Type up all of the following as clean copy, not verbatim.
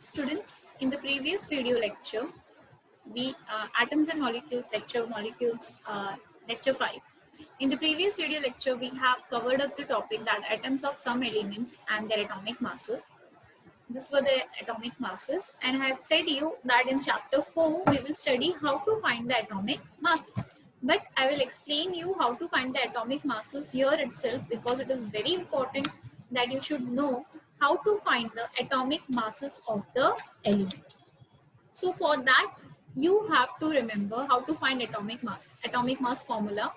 Students, in the previous video lecture, we atoms and molecules lecture 5. In the previous video lecture, we have covered up the topic that atoms of some elements and their atomic masses. This were the atomic masses, and I have said you that in chapter 4 we will study how to find the atomic masses. But I will explain you how to find the atomic masses here itself, because it is very important that you should know how to find the atomic masses of the element. So for that, you have to remember how to find atomic mass. Atomic mass formula.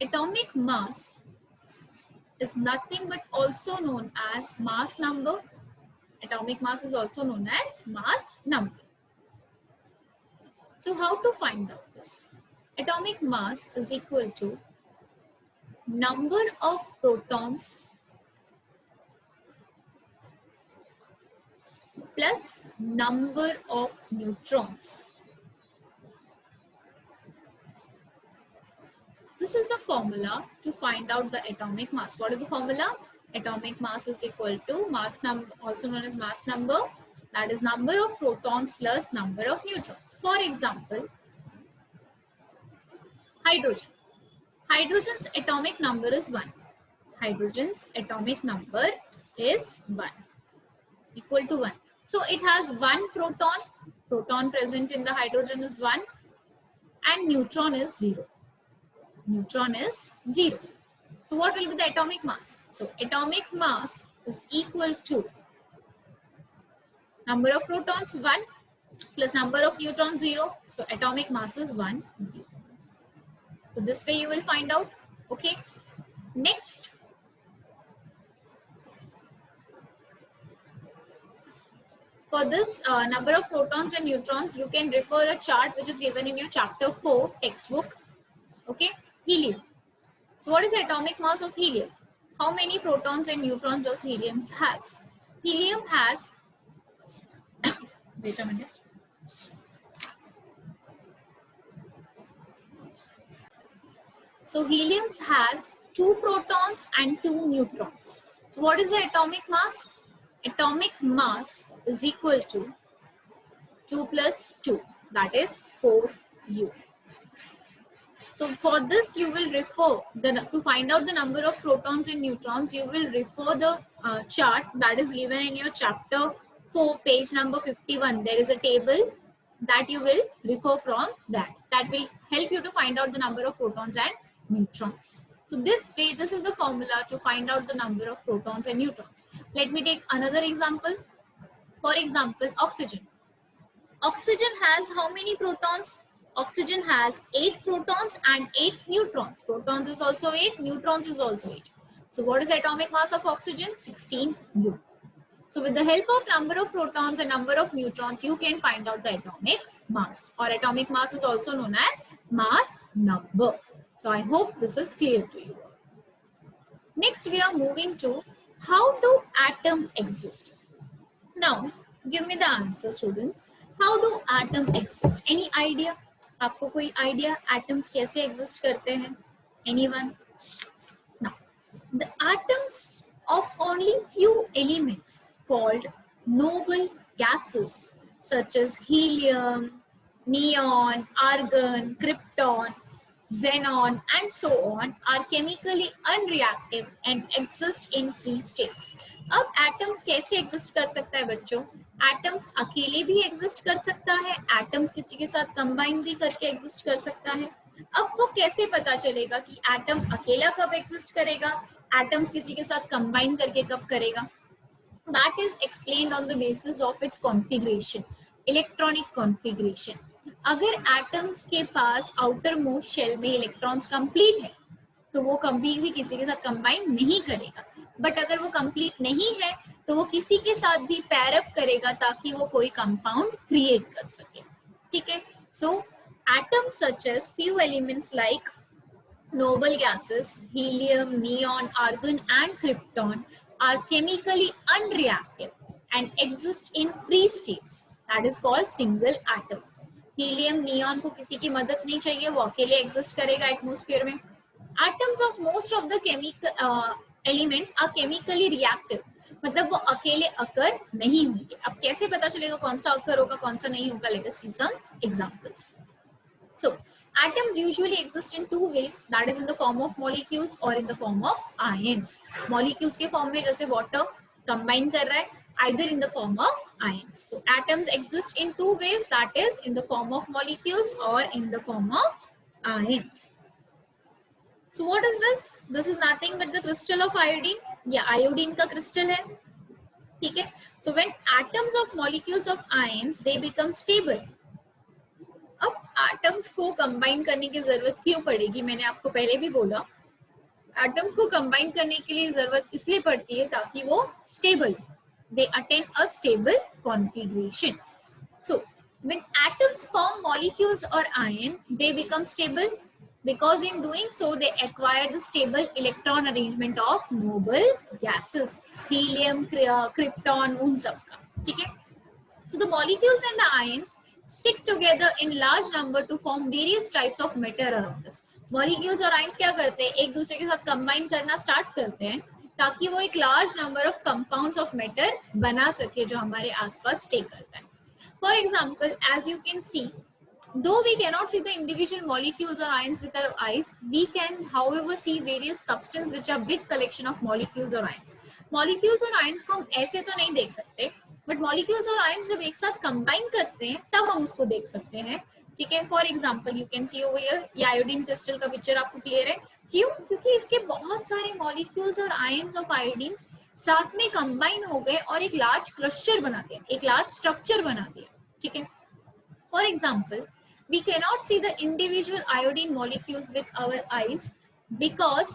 Atomic mass is nothing but also known as mass number. Atomic mass is also known as mass number. So how to find out this? Atomic mass is equal to number of protons plus number of neutrons. This is the formula to find out the atomic mass. What is the formula? Atomic mass is equal to mass number, also known as mass number, that is number of protons plus number of neutrons. For example, hydrogen. Hydrogen's atomic number is 1. Hydrogen's atomic number is 1, equal to 1. So it has 1 proton. Proton present in the hydrogen is 1, and neutron is 0. Neutron is 0. So what will be the atomic mass? So atomic mass is equal to number of protons 1 plus number of neutrons 0. So atomic mass is 1. So this way you will find out. Okay. Next, for this number of protons and neutrons, you can refer a chart which is given in your chapter 4 textbook. Okay. Helium. So what is the atomic mass of helium? How many protons and neutrons does helium has? Helium has, wait a minute. So helium has 2 protons and 2 neutrons. So what is the atomic mass? Atomic mass is equal to 2 plus 2, that is 4U. So for this you will refer, to find out the number of protons and neutrons, you will refer the chart that is given in your chapter 4, page number 51. There is a table that you will refer from that. That will help you to find out the number of protons and neutrons. So this way, this is the formula to find out the number of protons and neutrons. Let me take another example. For example, oxygen. Oxygen has how many protons? Oxygen has 8 protons and 8 neutrons. Protons is also 8, neutrons is also 8. So what is the atomic mass of oxygen? 16U. So with the help of number of protons and number of neutrons, you can find out the atomic mass, or atomic mass is also known as mass number. So I hope this is clear to you. Next, we are moving to how do atoms exist? Now, give me the answer, students. How do atoms exist? Any idea? आपको कोई idea atoms कैसे exist करते हैं? Anyone? Now, the atoms of only few elements called noble gases such as helium, neon, argon, krypton, xenon and so on are chemically unreactive and exist in free states. अब atoms कैसे exist कर सकता है बच्चों? Atoms अकेले भी exist कर सकता है, atoms किसी के साथ combine भी करके exist कर सकता है. अब वो कैसे पता चलेगा कि atom अकेला कब exist करेगा, atoms किसी के साथ combine करके कब करेगा? That is explained on the basis of its configuration, electronic configuration. अगर atoms के पास outer most shell में electrons complete है, तो वो कभी भी किसी के साथ combine नहीं करेगा. बट अगर वो complete नहीं है, तो वो किसी के साथ भी pair up करेगा ताकि वो कोई compound create कर सके. ठीक है? So atoms such as few elements like noble gases, helium, neon, argon and krypton are chemically unreactive and exist in free states. That is called single atoms. Helium, neon को किसी की मदद नहीं चाहिए, वो अकेले exist करेगा atmosphere में. Atoms of most of the chemical elements are chemically reactive. मतलब वो अकेले अकर नहीं होंगे। अब कैसे पता चलेगा कौन सा अकर होगा कौन सा नहीं होगा? Let us see some examples. So atoms usually exist in two ways, that is in the form of molecules or in the form of ions. Molecules के form में जैसे water combine कर रहा है, either in the form of ions. So atoms exist in two ways, that is in the form of molecules or in the form of ions. So what is this? This is nothing but the crystal of iodine. या iodine का crystal है, ठीक है. So when atoms of molecules of ions they become stable. अब atoms को combine करने की जरूरत क्यों पड़ेगी? मैंने आपको पहले भी बोला, एटम्स को कंबाइन करने के लिए जरूरत इसलिए पड़ती है ताकि वो stable, they attain a stable configuration. So when atoms form molecules और ion they become stable because in doing so they acquire the stable electron arrangement of noble gases, helium, krypton, उन सब का, ठीक है. So the molecules and the ions stick together in large number to form various types of matter around us. Molecules और ions क्या करते हैं? एक दूसरे के साथ combine करना start करते हैं ताकि वो एक large number of compounds of matter बना सके जो हमारे आसपास stay करता है. For example, as you can see, though we cannot see the individual molecules or ions with our eyes, we can however see various substances which are big collection of molecules or ions. Molecules और ions को हम ऐसे तो नहीं देख सकते, but molecules और ions जब एक साथ कंबाइन करते हैं तब हम उसको देख सकते हैं, ठीक है. For example you can see over here, ये आयोडीन क्रिस्टल का पिक्चर आपको क्लियर है. क्यों? क्योंकि इसके बहुत सारे मॉलिक्यूल्स और आयंस ऑफ आयोडीन साथ में कंबाइन हो गए और एक लार्ज क्लस्टर बना दिया, एक लार्ज स्ट्रक्चर बना दिया, ठीक है. For example we cannot see the individual iodine molecules with our eyes because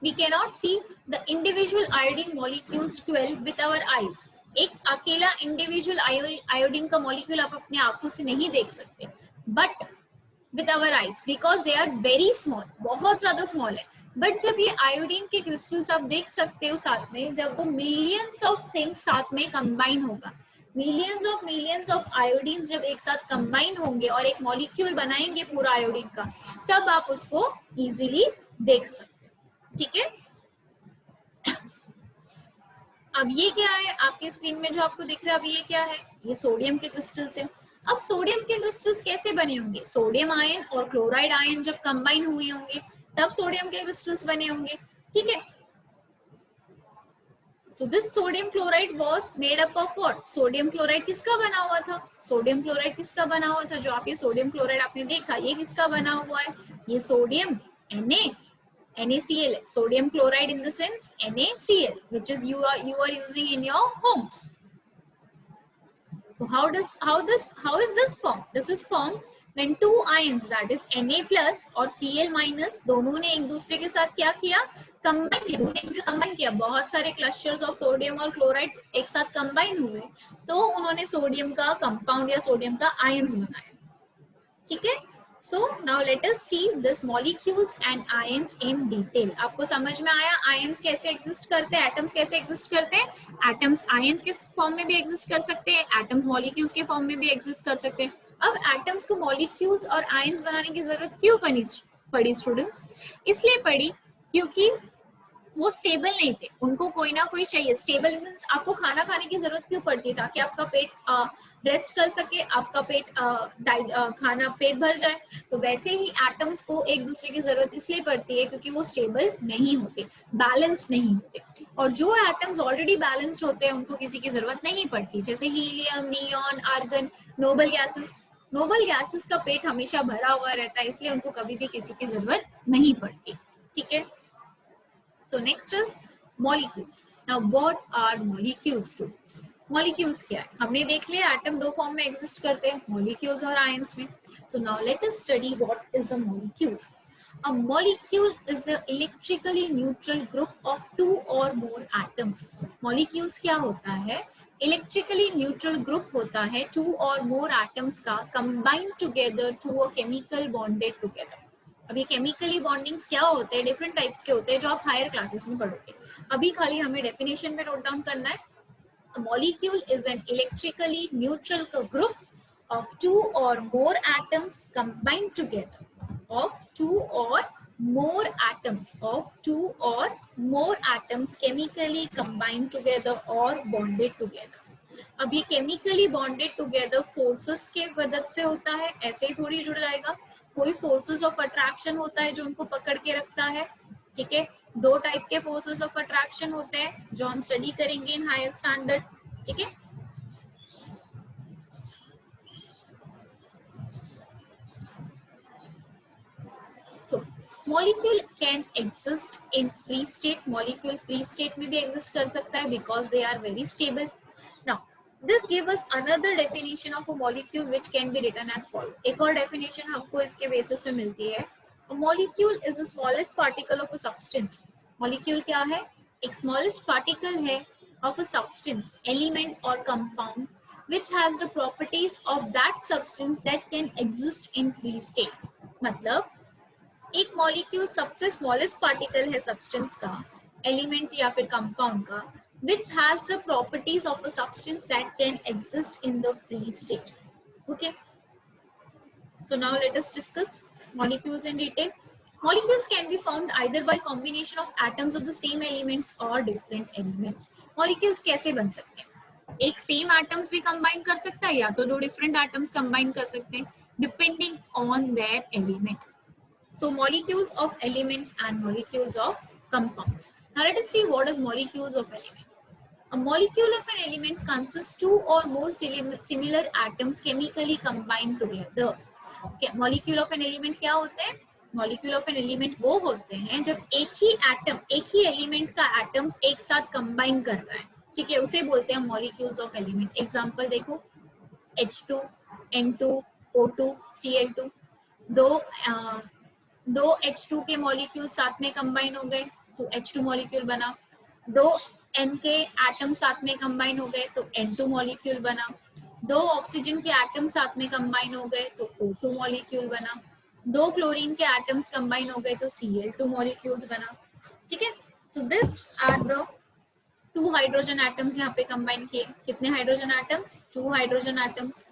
we cannot see the individual iodine molecules 12 with our eyes. एक अकेला इंडिविजुअल आयोडीन का मॉलिक्यूल आप अपने आंखों से नहीं देख सकते, but with our eyes because they are very small, बहुत ज्यादा स्मॉल है. बट जब ये आयोडीन के क्रिस्टल्स आप देख सकते हो साथ में, जब वो मिलियंस ऑफ थिंग्स साथ में कंबाइन होगा, मिलियंस ऑफ आयोडीन जब एक साथ कंबाइन होंगे और एक मॉलिक्यूल बनाएंगे पूरा आयोडीन का, तब आप उसको इजीली देख सकते, ठीक है. अब ये क्या है आपके स्क्रीन में जो आपको दिख रहा है, अब ये क्या है? ये सोडियम के क्रिस्टल्स है. अब सोडियम के क्रिस्टल्स कैसे बने होंगे? सोडियम आयन और क्लोराइड आयन जब कंबाइन हुए होंगे तब सोडियम के क्रिस्टल्स बने होंगे, ठीक है. So this sodium chloride was made up of what? Sodium chloride किसका बना हुआ था? सोडियम क्लोराइड किसका बना हुआ था? जो आप ये सोडियम क्लोराइड आपने देखा, ये किसका बना हुआ है? ये sodium NaCl, sodium chloride in the sense NaCl, which is you are using in your homes. So how is this formed? This is formed when two ions, that is Na plus और Cl minus, दोनों ने एक दूसरे के साथ क्या किया? Combine किया. बहुत सारे क्लस्टर्स ऑफ सोडियम और क्लोराइड एक साथ कंबाइन हुए तो उन्होंने सोडियम का कंपाउंड या सोडियम का आयंस बनाया, ठीक है. So now let us see this molecules and ions in detail. आपको समझ में आया ions कैसे exist करते हैं, atoms कैसे exist करते हैं? Atoms ions के फॉर्म में भी exist कर सकते हैं, atoms molecules के फॉर्म में भी exist कर सकते हैं. अब atoms को molecules और ions बनाने की जरूरत क्यों पड़ी स्टूडेंट्स? इसलिए पड़ी क्योंकि वो स्टेबल नहीं थे, उनको कोई ना कोई चाहिए. स्टेबल मींस आपको खाना खाने की जरूरत क्यों पड़ती है? ताकि आपका पेट रेस्ट कर सके, आपका पेट भर जाए. तो वैसे ही एटम्स को एक दूसरे की जरूरत इसलिए पड़ती है क्योंकि वो स्टेबल नहीं होते, बैलेंस्ड नहीं होते. और जो एटम्स ऑलरेडी बैलेंस्ड होते हैं उनको किसी की जरूरत नहीं पड़ती, जैसे helium, neon, argon, noble gases का पेट हमेशा भरा हुआ रहता है, इसलिए उनको कभी भी किसी की जरूरत नहीं पड़ती, ठीक है. So next is molecules. Now what are molecules, students? Molecules क्या है? हमने देख लिया एटम दो फॉर्म में एग्जिस्ट करते हैं, molecules और ions में. So now let us study what is a molecules. A molecule is an electrically neutral group of two or more atoms. Molecules क्या होता है? Electrically neutral group होता है two or more atoms का combined together to a chemical bonded together. अब ये chemically bondings क्या होते हैं? डिफरेंट टाइप्स के होते हैं जो आप हायर क्लासेस में पढ़ोगे. अभी खाली हमें डेफिनेशन में नोट डाउन करना है. A molecule is an electrically neutral group of two or more atoms combined together. Of two or more atoms of two or more atoms chemically combined together or bonded together. अब ये chemically bonded together forces के मदद से होता है, ऐसे ही थोड़ी जुड़ जाएगा. कोई फोर्सेस ऑफ अट्रैक्शन होता है जो उनको पकड़ के रखता है. ठीक है, दो टाइप के फोर्सेस ऑफ अट्रैक्शन होते हैं जो हम स्टडी करेंगे इन हायर स्टैंडर्ड. ठीक है, so molecule can exist in free state. Molecule free state में भी एग्जिस्ट कर सकता है because they are very stable. Now this gives us another definition of a molecule which can be written as follows. एक और definition हमको इसके basis पे मिलती है. A molecule is the smallest particle of a substance. Molecule क्या है? एक smallest particle है of a substance, element or compound which has the properties of that substance that can exist in free state. मतलब एक molecule सबसे smallest particle है substance का, element या फिर compound का, which has the properties of a substance that can exist in the free state. Okay, so now let us discuss molecules in detail. Molecules can be formed either by combination of atoms of the same elements or different elements. Molecules कैसे बन सकते हैं? एक same atoms भी combine कर सकता है या तो दो different atoms combine कर सकते हैं depending on their element. So molecules of elements and molecules of compounds. Now let us see what is molecules of elements. A molecule of an element consists two or more similar atoms chemically combined together. Molecule of an element क्या होते हैं? Molecule of an element वो होते हैं जब एक ही atom, एक ही element का atoms एक साथ combine कर रहा है. ठीक है, उसे बोलते हैं molecules of element. Example देखो, H2, N2, O2, Cl2. दो H2 के molecule साथ में combine हो गए तो H2 molecule बना. दो N के एटम साथ में कंबाइन हो गए तो N2 मॉलिक्यूल बना. दो ऑक्सीजन के एटम साथ में कंबाइन हो गए तो O2 मॉलिक्यूल बना. दो क्लोरीन के एटम्स कंबाइन हो गए तो Cl2 मॉलिक्यूल्स बना. ठीक है, so this are the two hydrogen atoms यहाँ पे कंबाइन किए. कितने हाइड्रोजन एटम्स? 2 hydrogen atoms.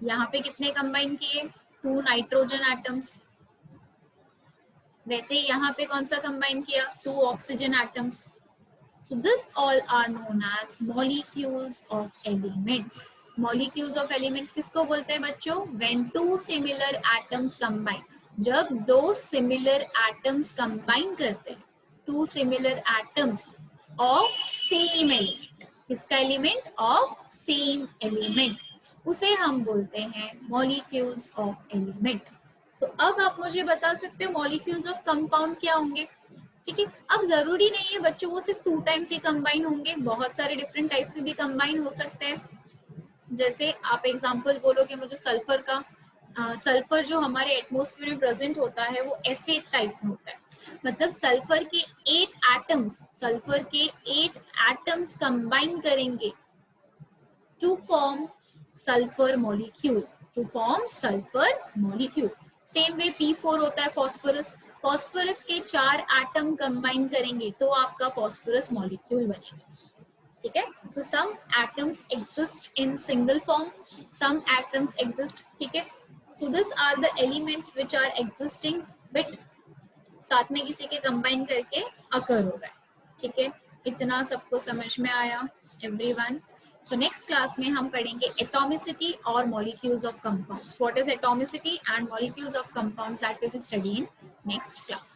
यहाँ पे कितने कंबाइन किए? 2 नाइट्रोजन एटम्स. वैसे ही यहाँ पे कौन सा कंबाइन किया? 2 oxygen atoms. So this all are known as molecules of elements. Molecules of elements किसको बोलते हैं बच्चों? When two similar atoms combine. जब दो similar atoms combine करते हैं, two similar atoms of same element. किसका element? Of same element. उसे हम बोलते हैं molecules of element. तो अब आप मुझे बता सकते हो molecules of compound क्या होंगे? ठीक है, अब जरूरी नहीं है बच्चों वो सिर्फ 2 टाइम्स ही कंबाइन होंगे, बहुत सारे डिफरेंट टाइप्स में भी कंबाइन हो सकते हैं. जैसे आप एग्जांपल बोलोगे मुझे सल्फर का, सल्फर जो हमारे एटमॉस्फेयर में प्रेजेंट होता है वो ऐसे टाइप में होता है. मतलब सल्फर के 8 एटम्स कंबाइन करेंगे to form sulphur molecule. Same way P4 होता है फॉस्फोरस. फॉस्फोरस के 4 एटम कंबाइन करेंगे तो आपका फॉस्फोरस मॉलिक्यूल बनेगा. ठीक है, तो some atoms exist in single form, some atoms exist. ठीक है, so this are the elements which are existing with साथ में किसी के कंबाइन करके अकर हो रहा है. ठीक है, इतना सबको समझ में आया एवरीवन? So next class में हम पढ़ेंगे atomicity और molecules of compounds. What is atomicity and molecules of compounds that we will study in next class.